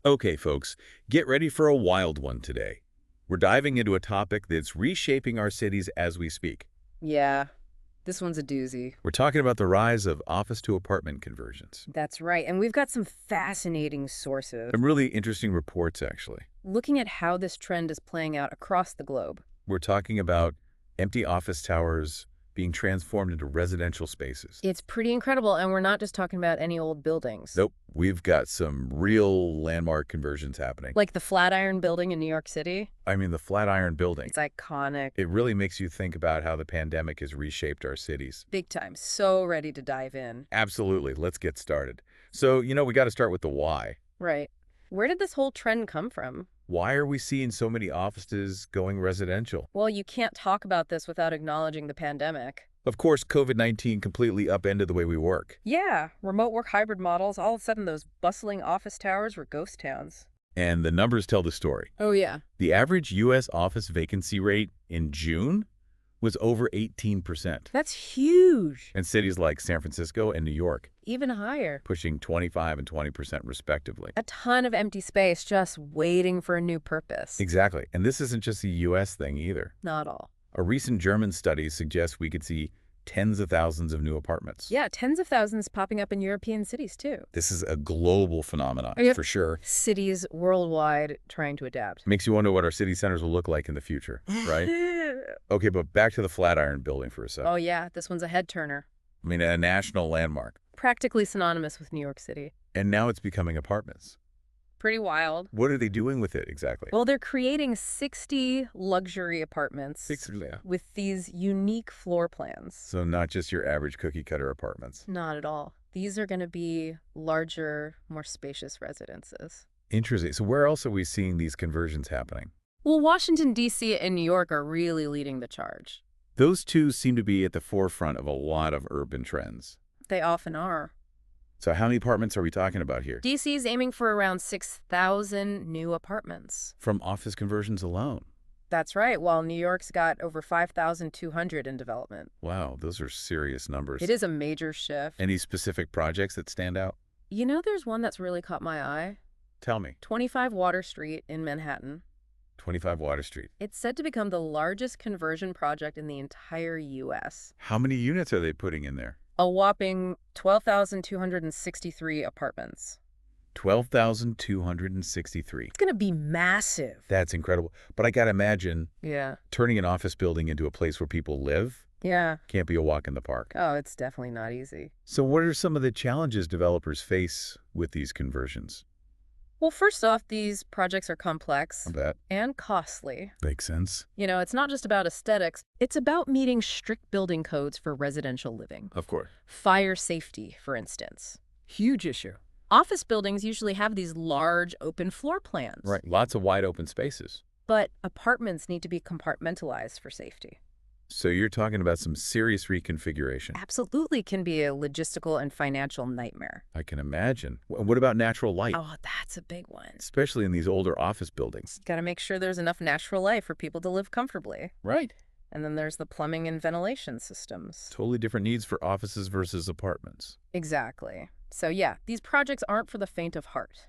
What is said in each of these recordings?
Okay, folks, get ready for a wild one today. We're diving into a topic that's reshaping our cities as we speak. Yeah, this one's a doozy. We're talking about the rise of office-to-apartment conversions. That's right. And we've got some fascinating sources Some really interesting reports, actually. looking at how this trend is playing out across the globe. We're talking about empty office towers being transformed into residential spaces. It's pretty incredible, and we're not just talking about any old buildings. Nope, we've got some real landmark conversions happening. Like the Flatiron Building in New York City. I mean, the Flatiron Building. It's iconic. It really makes you think about how the pandemic has reshaped our cities. Big time. So ready to dive in. Absolutely. Let's get started. So, we got to start with the why. Right. Where did this whole trend come from? Why are we seeing so many offices going residential? Well, you can't talk about this without acknowledging the pandemic. Of course, COVID-19 completely upended the way we work. Yeah, remote work hybrid models, all of a sudden those bustling office towers were ghost towns. And the numbers tell the story. Oh, yeah. The average U.S. office vacancy rate in June was over 18%. That's huge. And cities like San Francisco and New York Even higher. pushing 25 and 20% respectively. A ton of empty space just waiting for a new purpose. Exactly. And this isn't just a U.S. thing either. Not all. A recent German study suggests we could see tens of thousands of new apartments. Yeah, tens of thousands popping up in European cities, too. This is a global phenomenon, Yep. for sure. Cities worldwide trying to adapt. Makes you wonder what our city centers will look like in the future, right? Okay, but back to the Flatiron Building for a second. Oh, yeah, this one's a head-turner. I mean, a national landmark. Practically synonymous with New York City. And now it's becoming apartments. Pretty wild. What are they doing with it exactly? Well, they're creating 60 luxury apartments with these unique floor plans. So not just your average cookie-cutter apartments. Not at all. These are going to be larger, more spacious residences. Interesting. So where else are we seeing these conversions happening? Well, Washington, D.C. and New York are really leading the charge. Those two seem to be at the forefront of a lot of urban trends. They often are. So how many apartments are we talking about here? D.C. is aiming for around 6,000 new apartments. From office conversions alone. That's right, while New York's got over 5,200 in development. Wow, those are serious numbers. It is a major shift. Any specific projects that stand out? You know, there's one that's really caught my eye. Tell me. 25 Water Street in Manhattan. 25 Water Street. It's said to become the largest conversion project in the entire U.S. How many units are they putting in there? A whopping 12,263 apartments. 12,263. It's going to be massive. That's incredible. But I got to imagine Yeah. turning an office building into a place where people live Yeah. can't be a walk in the park. Oh, it's definitely not easy. So what are some of the challenges developers face with these conversions? Well, first off, these projects are complex I bet. and costly. Makes sense. You know, it's not just about aesthetics. It's about meeting strict building codes for residential living. Of course. Fire safety, for instance. Huge issue. Office buildings usually have these large open floor plans. Right. Lots of wide open spaces. But apartments need to be compartmentalized for safety. So you're talking about some serious reconfiguration. Absolutely can be a logistical and financial nightmare. I can imagine. What about natural light? Oh, that's a big one. Especially in these older office buildings. Got to make sure there's enough natural light for people to live comfortably. Right. And then there's the plumbing and ventilation systems. Totally different needs for offices versus apartments. Exactly. So yeah, these projects aren't for the faint of heart.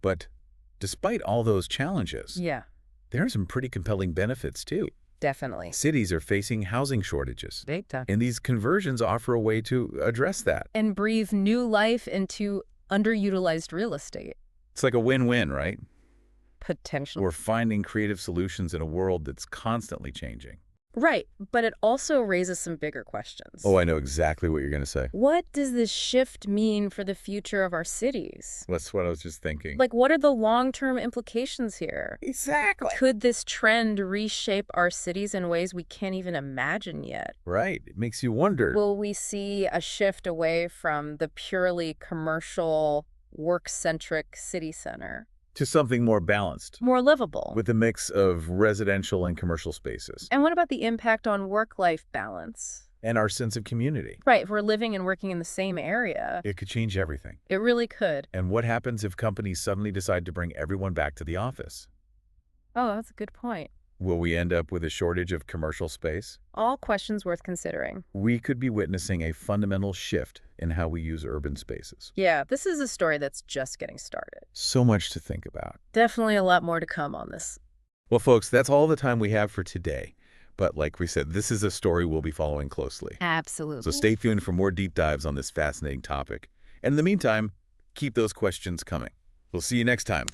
But despite all those challenges, Yeah, there are some pretty compelling benefits too. definitely. Cities are facing housing shortages, Big time. and these conversions offer a way to address that. And breathe new life into underutilized real estate. It's like a win-win, right? Potentially. We're finding creative solutions in a world that's constantly changing. Right, but it also raises some bigger questions. Oh, I know exactly what you're going to say. What does this shift mean for the future of our cities? That's what I was just thinking. Like, what are the long-term implications here? Exactly. Could this trend reshape our cities in ways we can't even imagine yet? Right. It makes you wonder. Will we see a shift away from the purely commercial, work-centric city center? To something more balanced, More livable? with a mix of residential and commercial spaces, And what about the impact on work-life balance? and our sense of community. Right, if we're living and working in the same area, It could change everything. it really could. And what happens if companies suddenly decide to bring everyone back to the office? Oh, that's a good point. Will we end up with a shortage of commercial space? All questions worth considering. We could be witnessing a fundamental shift in how we use urban spaces. Yeah, this is a story that's just getting started. So much to think about. Definitely a lot more to come on this. Well, folks, that's all the time we have for today. But like we said, this is a story we'll be following closely. Absolutely. So stay tuned for more deep dives on this fascinating topic. And in the meantime, keep those questions coming. We'll see you next time.